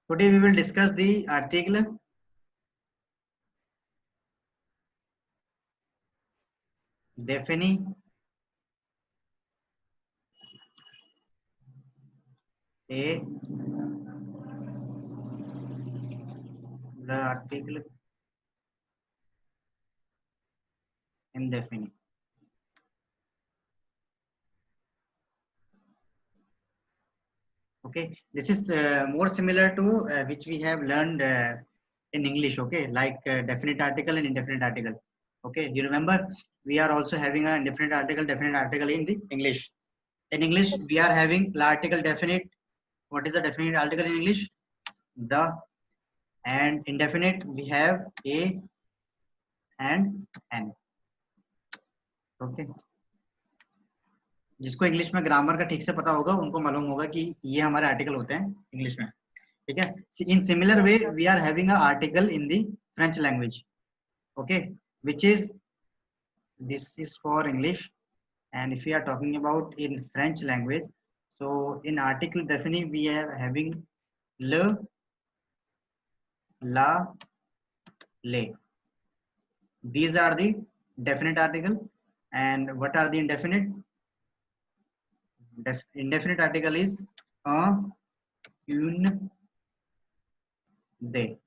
Today we will discuss the article definite a the article indefinite. Okay, this is more similar to which we have learned in English. Okay, like definite article and indefinite article. Okay, you remember we are also having a definite article, definite article in the English. In English, we are having the article definite. What is the definite article in English? The. And indefinite we have a and an. Okay. जिसको English में grammar का ठीक से पता होगा उनको मालूम होगा कि ये हमारे आर्टिकल होते हैं इंग्लिश में. ठीक है. In similar way we are having a article in the French language. Okay, which is this is for English, and if we are talking about in French language, so in article definite we are having le, la, le. These are the definite article, and what are the indefinite? Indefinite article is un, une, they.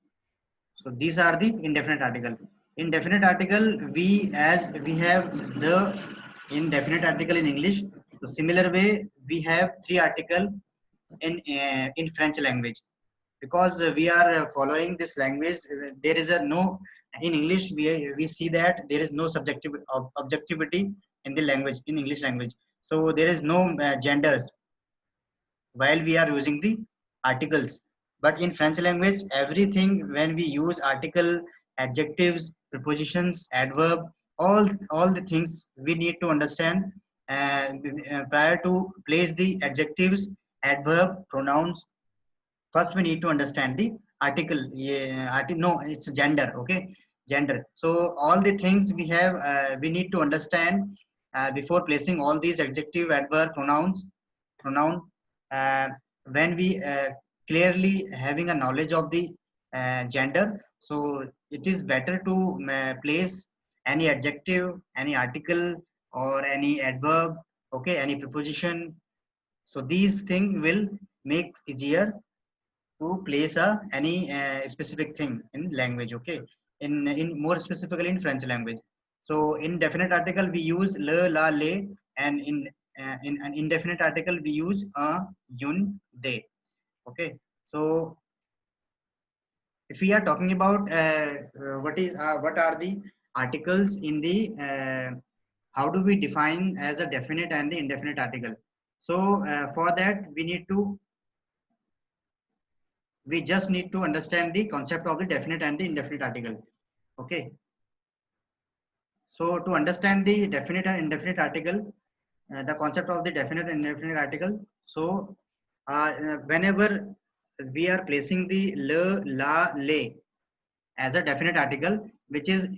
So these are the indefinite article. Indefinite article we as we have the indefinite article in English. So similar way we have three article in French language, because we are following this language. There is a no in English we see that there is no subjective objectivity in the language in English language. So there is no genders while we are using the articles. But in French language, everything when we use article, adjectives, prepositions, adverb, all the things we need to understand prior to place the adjectives, adverb, pronouns. First, we need to understand the article. Yeah, no, it's gender. Okay, gender. So all the things we have, we need to understand before placing all these adjective, adverb, pronoun. uh, when we clearly having a knowledge of the gender, so it is better to place any adjective, any article, or any adverb, okay, any preposition. So these things will make easier to place any specific thing in language. Okay, in more specifically in French language. So in definite article we use le, la, le, and in an indefinite article we use un, they. Okay, so if we are talking about what are the articles in the how do we define as a definite and the indefinite article. So for that we just need to understand the concept of the definite and the indefinite article. Okay, so to understand the definite and indefinite article, the concept of the definite and indefinite article. So whenever we are placing the le, la, le as a definite article, which is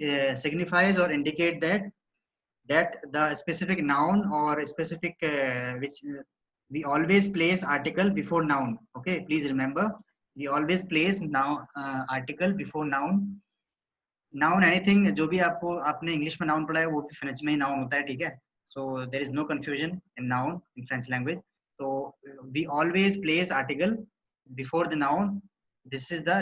signifies or indicate that the specific noun or a specific which we always place article before noun. Okay, please remember we always place now article before noun. Noun anything जो भी आपको आपने English में noun पढ़ा है वो भी French में ही नाउन होता है. ठीक है. So there is no confusion in noun in French language. so we always place article before the noun. This is the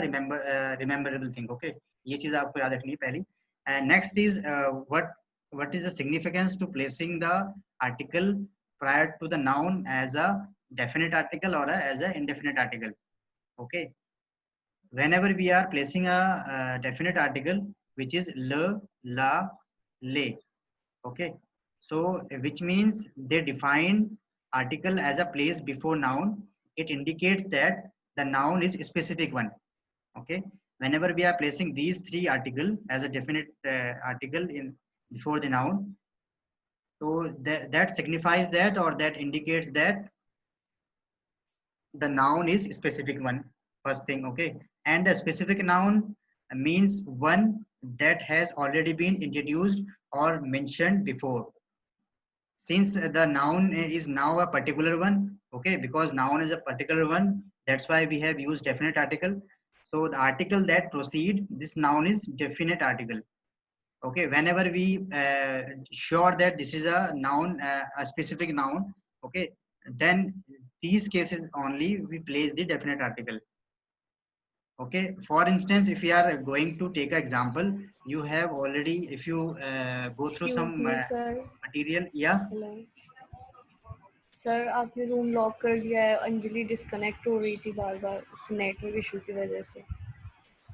rememberable thing. Okay, ये चीज आपको याद रखनी है पहली. And next is what is the significance to placing the article prior to the noun as a definite article or as a indefinite article. Okay, whenever we are placing a definite article which is le, la, le. Okay, so which means they define article as a place before noun. It indicates that the noun is a specific one. Okay, whenever we are placing these three article as a definite article in before the noun, so that signifies that or that indicates that the noun is specific one. First thing. Okay, and the specific noun means one that has already been introduced or mentioned before. Since the noun is now a particular one, okay, because noun is a particular one, That's why we have used definite article. So the article that proceed this noun is definite article. Okay, whenever we sure that this is a noun, a specific noun, okay, then these cases only we place the definite article. Okay, for instance, if you are going to take an example, you have already, if you go through excuse some me sir. material, yeah, hello sir, आपने room lock कर दिया है. Anjali disconnect हो रही थी बार बार उसके network issue की वजह से.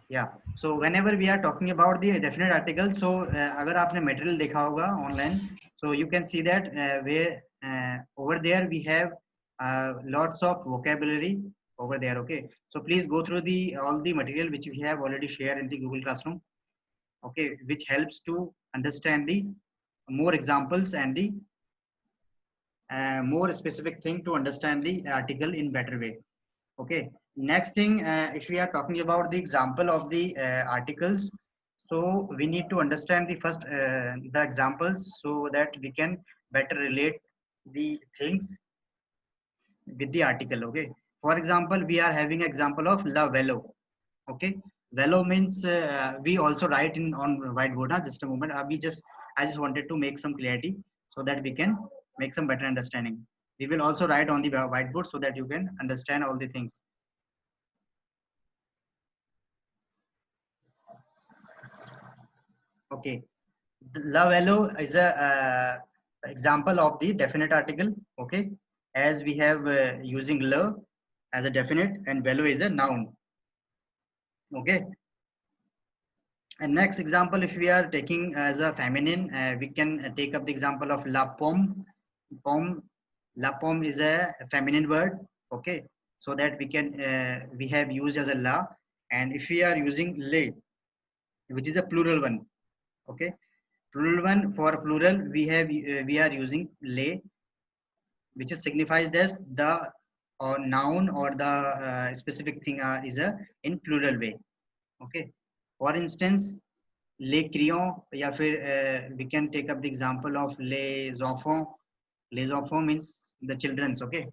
yeah. So whenever we are talking about the definite article, so अगर आपने material देखा होगा online, so you can see that where over there we have lots of vocabulary over there. Okay, so please go through the all the material which we have already shared in the Google Classroom. Okay, which helps to understand the more examples and the more specific thing to understand the article in better way. Okay, next thing, if we are talking about the example of the articles, so we need to understand the first the examples so that we can better relate the things with the article. Okay, for example, we are having example of la velo. Okay, velo means we also write in on whiteboard. Just a moment, we just I just wanted to make some clarity so that we can make some better understanding. We will also write on the whiteboard so that you can understand all the things. Okay, the la velo is a example of the definite article. Okay, as we have using la as a definite and velo is a noun. Okay, and next example, if we are taking as a feminine, we can take up the example of la pomme. Pomme, la pomme is a feminine word. Okay, so that we can we have used as a la, and if we are using le, which is a plural one. Okay, plural one, for plural we have we are using le, which is signifies this the or noun or the specific thing is a in plural way. Okay, for instance, les crayons, या फिर we can take up the example of les enfants. Les enfants means the children's. Okay,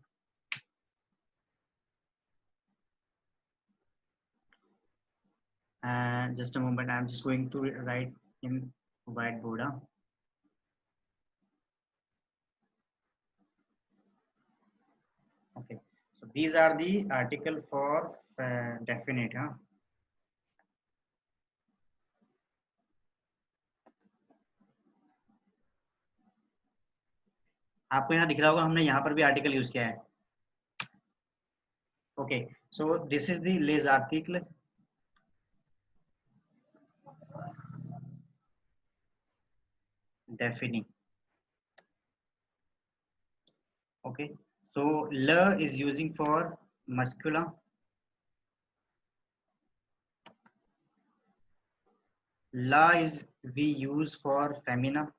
just a moment, I'm just going to write in whiteboard. Okay, so these are the article for definite. आपको यहाँ दिख रहा होगा हमने यहाँ पर भी article use किया है. Okay, so this is the les article. Definite. Okay, so le is using for muscular. La is we use for femina.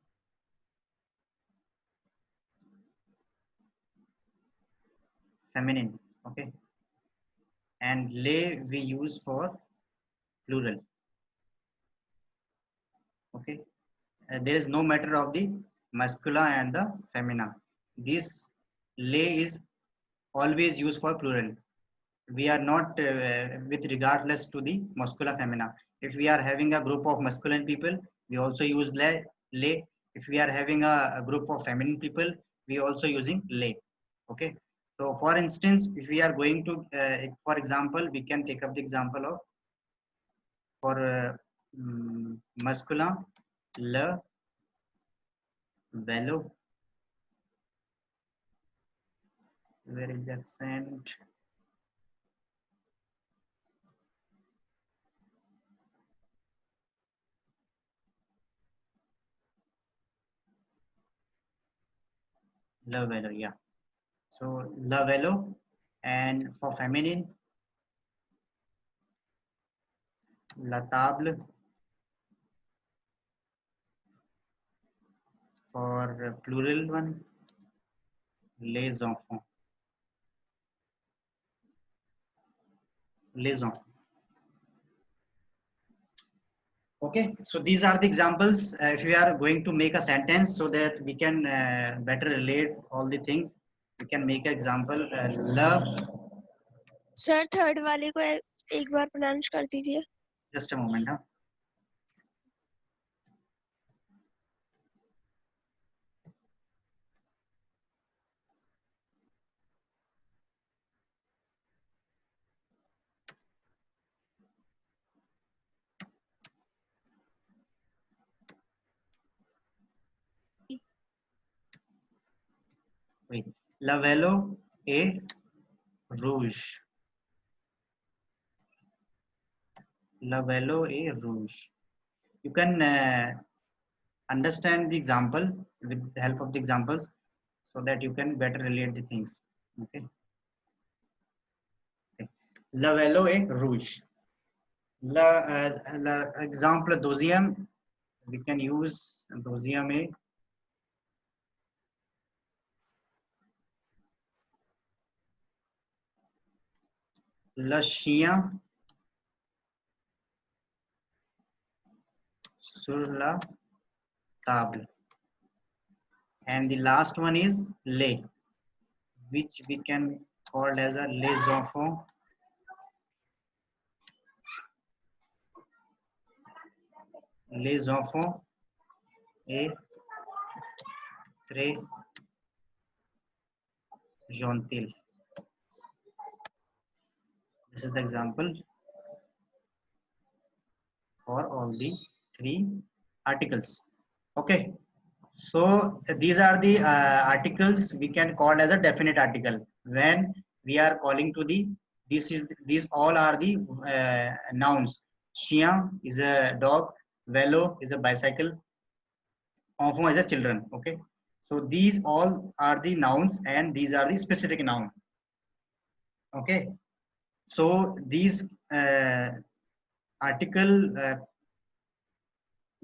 Feminine. Okay, and le we use for plural. Okay, there is no matter of the muscular and the femina. This le is always used for plural. We are not with regardless to the muscular femina. If we are having a group of masculine people, we also use le. If we are having a group of feminine people, we also using le. Okay, so for instance, if we are going to for example, we can take up the example of for muscular le velo. Where is the accent? Le velo, yeah. So le velo, and for feminine, la table. For plural one, les enfants. Les enfants. Okay, so these are the examples. If we are going to make a sentence so that we can better relate all the things, we can make an example. Love sir third वाले को एक बार pronounce कर दीजिए। Just a moment. हाँ, wait. Lavello a rouge. Lavello a rouge. You can understand the example with the help of the examples, so that you can better relate the things. Okay. Okay. Lavello a rouge. La example deuxième, we can use deuxième est le chien sur la table, and the last one is les, which we can call as a les enfants est très gentil. This is the example for all the three articles. Okay, so these are the articles we can call as a definite article when we are calling to the, these all are the nouns. Chien is a dog, vélo is a bicycle, enfant is a children. Okay, so these all are the nouns and these are the specific noun. Okay, so these article,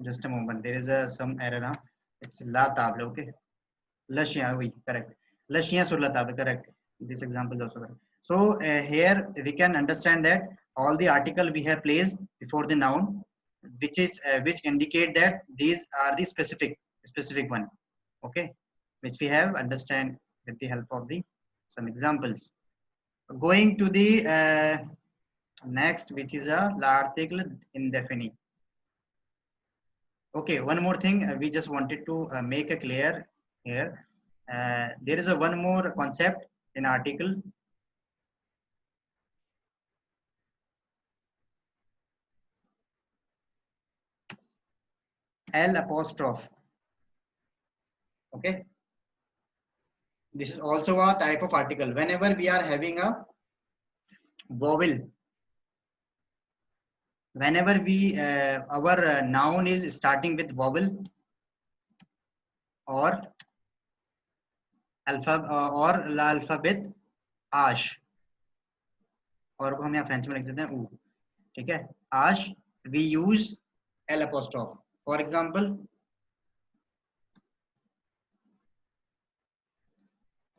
just a moment, there is some error now. It's la table. Okay, la chien, oui, correct. La chien sur la table, correct. This example is also correct. So here we can understand that all the article we have placed before the noun, which is which indicate that these are the specific one. Okay, which we have understand with the help of the some examples. Going to the next, which is a l'article indefinite. Okay, one more thing we just wanted to make a clear here. There is a one more concept in article. L apostrophe. Okay, this is also a type of article. Whenever we are having a vowel, whenever we our noun is starting with vowel or alpha or la alphabet ash, और को हम यहाँ French में लिख देते हैं ऊ, ठीक है, ash, we use L apostrophe. For example,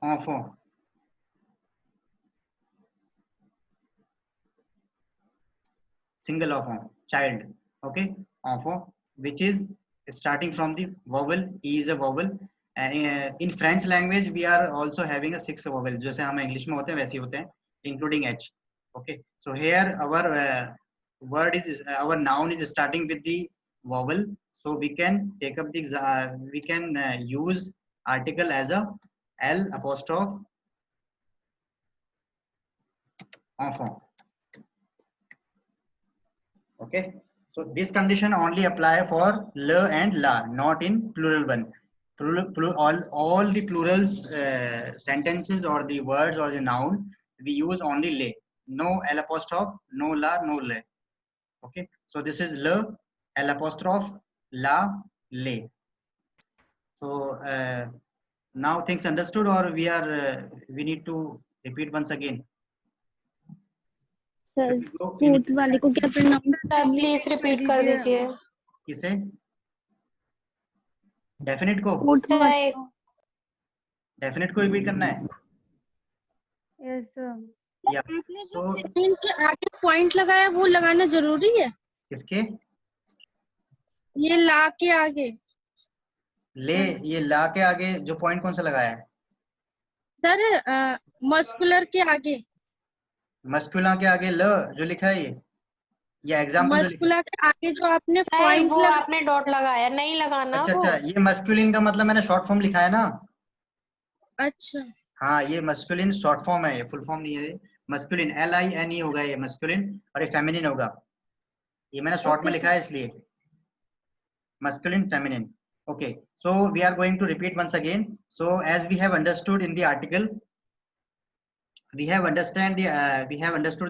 enfant, single enfant, child. Okay, enfant, which is starting from the vowel. E is a vowel. In French language we are also having a 6 vowel, जैसे हम English में होते हैं वैसे ही होते हैं, including H. Okay, so here our word is our noun is starting with the vowel, so we can take up the we can use article as a L apostrophe enfant. Okay, so this condition only apply for le and la, not in plural one. All the plurals sentences or the words or the noun, we use only le. No L apostrophe, no la, no le. Okay, so this is le, L apostrophe, la, le. So now things understood, or we need to repeat once again? Sir fourth वाले को क्या pronounce, please repeat कर दीजिए। किसे? Definite को? Definite को repeat करना है? Yes sir. या आपने जो सेकंड के आगे पॉइंट लगाया वो लगाना जरूरी है? किसके? ये ला के आगे। ले, ये ला के आगे जो पॉइंट कौन सा लगाया है? सर मस्कुलर के आगे। मस्कुला के आगे ल जो लिखा है ये एग्जाम्पल जो लिखा है। मस्कुला के आगे जो आपने सर पॉइंट वो लगा, आपने डॉट लगाया, नहीं लगाना अच्छा वो। अच्छा, ये मस्कुलिन का मतलब मैंने शॉर्ट फॉर्म लिखा है ना। अच्छा हाँ, ये मस्कुलिन शॉर्ट फॉर्म है, ये फुल फॉर्म नहीं है। मस्कुलिन LINE होगा ये मस्कुलिन, और ये फेमिनिन होगा। ये मैंने शॉर्ट में ओके लिखा सर। है इसलिए masculine feminine. Okay, so we are going to repeat once again. So as we have understood in the article, we have understood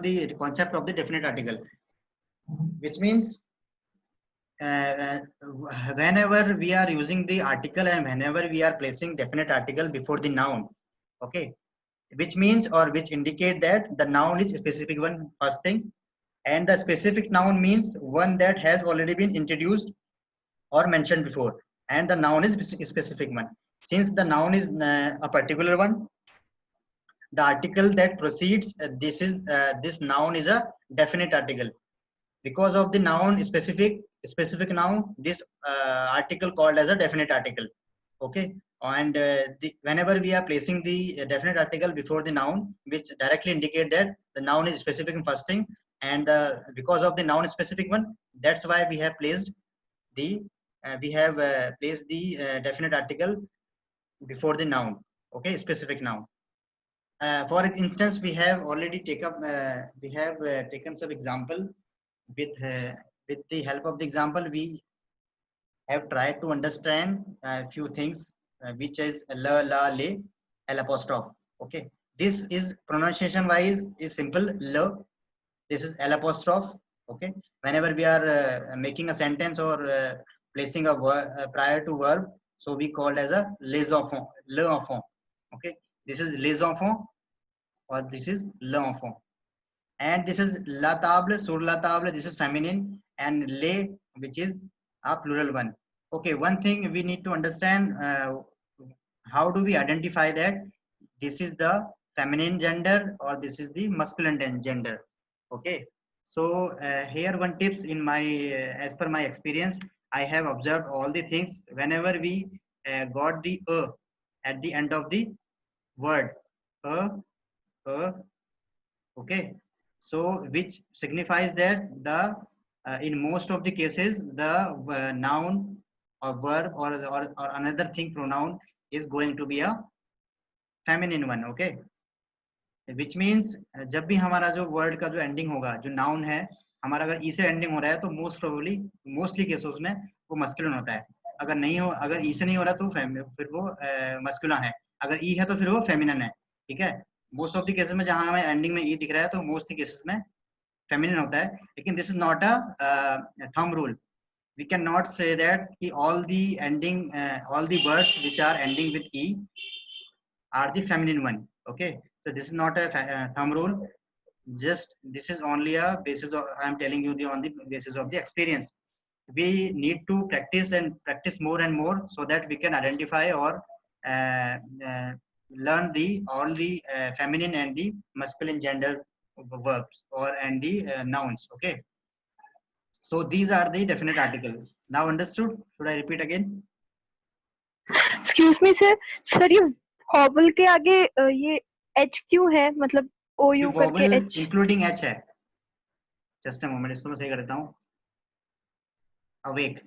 the concept of the definite article, which means uh, whenever we are using the article and whenever we are placing definite article before the noun, okay, which means or which indicate that the noun is a specific one, first thing, and the specific noun means one that has already been introduced or mentioned before, and the noun is specific one. Since the noun is a particular one, the article that precedes this noun is a definite article. Because of the noun specific noun, this article called as a definite article. Okay, and whenever we are placing the definite article before the noun, which directly indicate that the noun is specific in first thing, and because of the noun specific one, that's why we have placed the definite article before the noun. Okay, specific noun. For instance, we have taken some example. With the help of the example, we have tried to understand a few things, which is la, la, le, l apostrophe. Okay, this is pronunciation wise is simple la. This is l apostrophe. Okay, whenever we are making a sentence or placing a word prior to verb, so we called as a les enfants, le enfant. Okay, this is les enfants or this is l'enfant, and this is la table, sur la table, this is feminine, and les, which is a plural one. Okay, one thing we need to understand, how do we identify that this is the feminine gender or this is the masculine gender. Okay, so here one tips in my as per my experience, I have observed all the things whenever we got the at the end of the word, a, a, okay, so which signifies that the in most of the cases the noun or verb or another thing pronoun is going to be a feminine one. Okay, which means जब भी हमारा जो word का जो ending होगा, जो noun है हमारा, अगर ई से एंडिंग हो रहा है तो मोस्टली केसेस में वो मस्कुलिन होता है। अगर नहीं हो, अगर ई से नहीं हो रहा तो फिर वो मस्कुलिन है, अगर ई है तो फिर वो फेमिनिन है। ठीक है, मोस्ट ऑफ द केसेस में जहां हमें एंडिंग में ई दिख रहा है तो मोस्ट केसेस में फेमिनिन होता है। लेकिन this is not a thumb rule, we cannot say that all the words which are ending with e are the feminine one. Okay, so this is not a thumb rule, just this is only a basis of, I am telling you on the basis of the experience. We need to practice more and more so that we can identify or uh, uh, learn the all the feminine and the masculine gender verbs or and the nouns. Okay, so these are the definite articles. Now understood? Should I repeat again? Excuse me sir, sir ये vowel के आगे ये H क्यों है, मतलब ओ ये you करके vowel H? Including H है। जस्ट अ मोमेंट, इसको मैं सही कर देता हूँ। अवेक,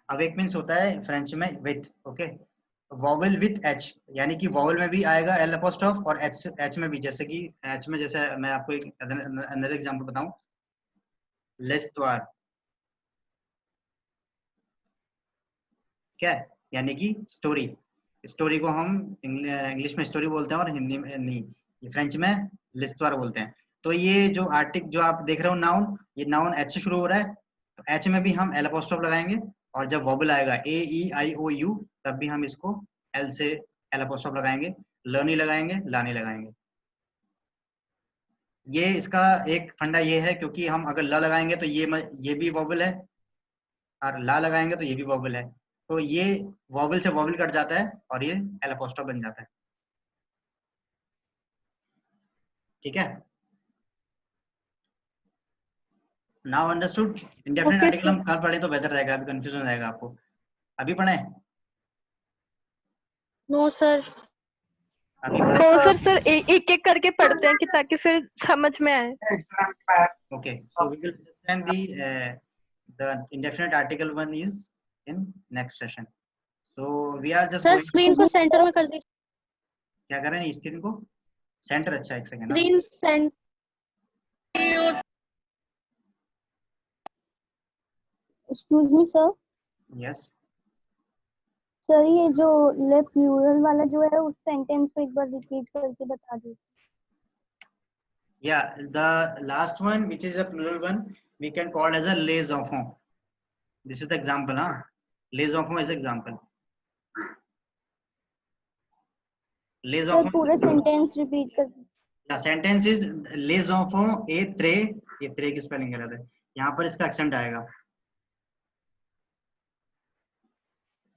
अवेक मीन्स होता है फ्रेंच में with. Okay, vowel with H, यानी कि वॉवल में भी आएगा एल अपोस्ट्रोफ और एच में भी। जैसे कि एच में, जैसे मैं आपको एक अनदर एग्जांपल बताऊं, लेस्त्वार, क्या है, यानी कि स्टोरी। स्टोरी को हम इंग्लिश में स्टोरी बोलते हैं और हिंदी में नहीं, ये फ्रेंच में लिस्त्वार बोलते हैं। तो ये जो जो आप देख रहे हो नाउन, ये नाउन एच से शुरू हो रहा है, तो एच में भी हम एल अपोस्ट्रोफ लगाएंगे, और जब वॉबल आएगा AEIOU तब भी हम इसको एल से एल अपोस्ट्रोफ लगाएंगे, ल नहीं लगाएंगे, ला नहीं लगाएंगे। ये इसका एक फंडा ये है, क्योंकि हम अगर ल लगाएंगे तो ये भी वॉबल है, और ला लगाएंगे तो ये भी वॉबल है, तो ये वॉबल से वॉबल कट जाता है और ये एल अपोस्ट्रोफ बन जाता है। ठीक है, now understood. Indefinite okay article sir. हम कल पढ़े तो बेहतर रहेगा, अभी कंफ्यूजन रहेगा आपको। अभी पढ़े? No sir. अभी तो सर एक एक करके पढ़ते हैं कि ताकि फिर समझ में आए. okay, so we will understand the indefinite article one is in next session. So we are just sir going screen को सेंटर में कर दीजिए. क्या कर रहे हैं स्क्रीन को सेंटर. अच्छा एक second. Screen centre. Excuse me sir. Yes sir ये जो ले प्लूरल वाला जो है उस सेंटेंस को एक बार रिपीट करके बता दीजिए. yeah, the last one which is a plural one we can call as a les enfants. This is the example. Les enfants is example. Les sir enfants. पूरा सेंटेंस रिपीट कर. The sentence is les enfants et très. ये très की spelling गलत है. यहाँ पर इसका accent आएगा.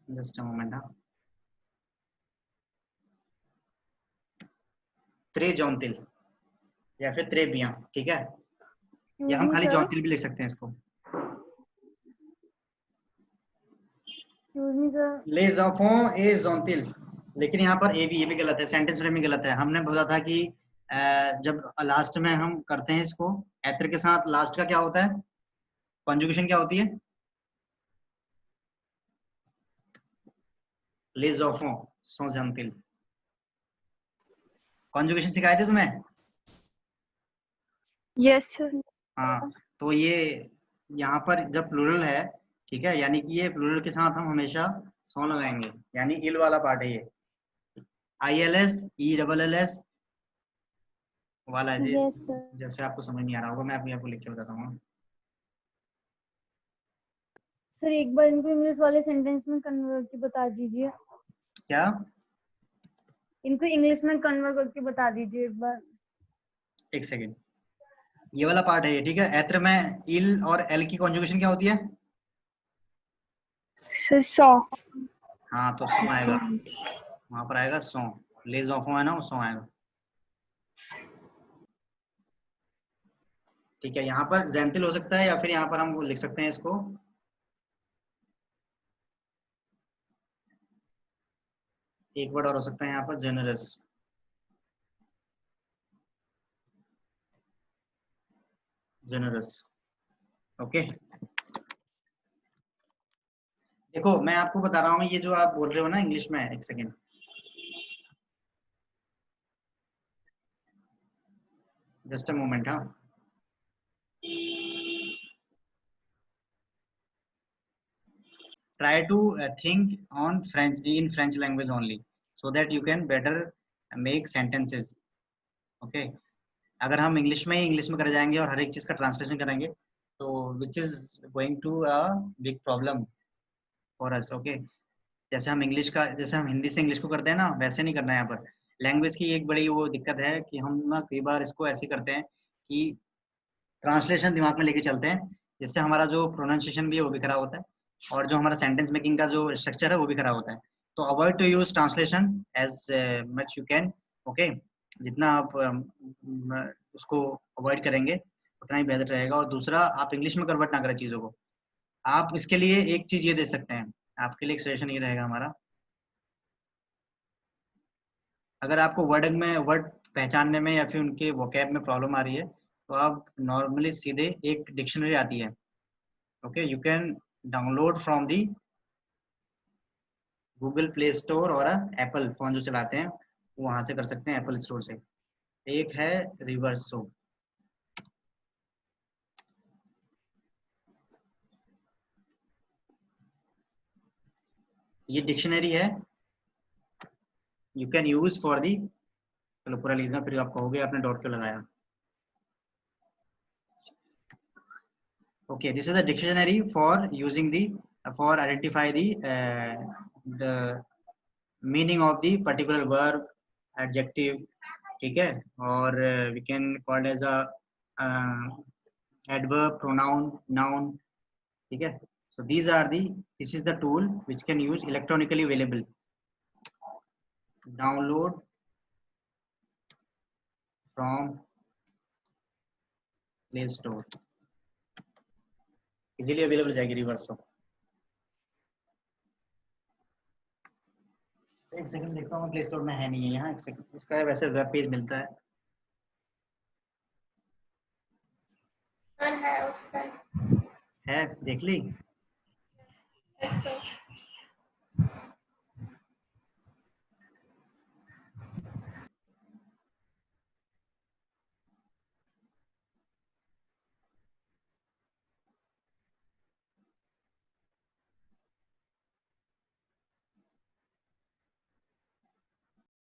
Just a moment. त्रे जौनतिल या फिर त्रे बिया. ठीक है, या हम खाली जौनतिल भी लिख सकते हैं इसको. Excuse me sir. les enfants et जौनतिल. लेकिन यहाँ पर ये भी गलत है. सेंटेंस फ्रेमिंग गलत है. हमने बोला था कि जब लास्ट में हम करते हैं इसको एत्र के साथ, लास्ट का क्या होता है, कॉन्जुगेशन क्या होती है. les enfants sont जौनतिल. कॉन्जुगेशन सिखाए थे तुम्हें. Yes sir. हाँ, तो ये यहाँ पर जब प्लूरल है, ठीक है, यानी कि ये प्लूरल के साथ हम हमेशा सो लगाएंगे. यानी इल वाला पार्ट है ये. ILS ELLS वाला है. Yes sir. जैसे आपको समझ नहीं आ रहा होगा, मैं अभी आपको लिख के बताता हूँ. सर एक बार इनको इंग्लिश वाले सेंटेंस में कन्वर्ट करके बता दीजिए. क्या. इनको इंग्लिश में कन्वर्ट करके बता दीजिए एक बार. एक सेकेंड. ये वाला पार्ट है ये, ठीक है. एत्र में इल और एल की कॉन्जुगेशन क्या होती है. सर सौ. हाँ, तो सो आएगा. वहां पर आएगा सो. लेज ऑफ है ना, वो सो आएगा. ठीक है, यहाँ पर जैंतिल हो सकता है या फिर यहाँ पर हम लिख सकते हैं इसको एक वर्ड और हो सकता है यहाँ पर जेनरस. जेनरस. ओके, देखो मैं आपको बता रहा हूँ, ये जो आप बोल रहे हो ना इंग्लिश में. एक सेकेंड. Just a moment. हाँ, try to think on French, in French language only, so that you can better make sentences. Okay, अगर हम इंग्लिश में कर जाएंगे और हर एक चीज का ट्रांसलेशन करेंगे तो which is going to a big problem for us. Okay, जैसे हम हिंदी से इंग्लिश को करते हैं ना, वैसे नहीं करना है यहाँ पर. लैंग्वेज की एक बड़ी वो दिक्कत है कि हम ना कई बार इसको ऐसे करते हैं कि ट्रांसलेशन दिमाग में लेके चलते हैं, जिससे हमारा जो प्रोनाउंसिएशन भी है वो भी खराब होता है और जो हमारा सेंटेंस मेकिंग का जो स्ट्रक्चर है वो भी खराब होता है. तो avoid to use translation as much you can. Okay, जितना आप उसको अवॉइड करेंगे उतना ही बेहतर रहेगा. और दूसरा, आप इंग्लिश में कन्वर्ट ना करें चीज़ों को. आप इसके लिए एक चीज़ ये दे सकते हैं, आपके लिए एक सजेशन ये रहेगा हमारा. अगर आपको वर्ड पहचानने में या फिर उनके वोकैब में प्रॉब्लम आ रही है तो आप नॉर्मली सीधे एक डिक्शनरी आती है. Okay, you can download from the Google play store और एप्पल फोन जो चलाते हैं वहां से कर सकते हैं, एप्पल स्टोर से. एक है रिवर्सो. ये डिक्शनरी है, you can use for the. चलो पूरा लिखना, फिर आप कहोगे आपने डॉट क्यों लगाया. Okay, this is a dictionary for using for identify the meaning of the particular verb, adjective. ठीक है, और we can call as a adverb, pronoun, noun. ठीक है, so this is the tool which can use electronically available. Download from Play Store. Easily available हो जाएगी रिवर्सो. एक second देखता हूँ, प्ले स्टोर में है नहीं है यहाँ, एक सेकंड। इसका वैसे वेब पेज मिलता है। सर है उस पर। है, देख ली? Yes sir.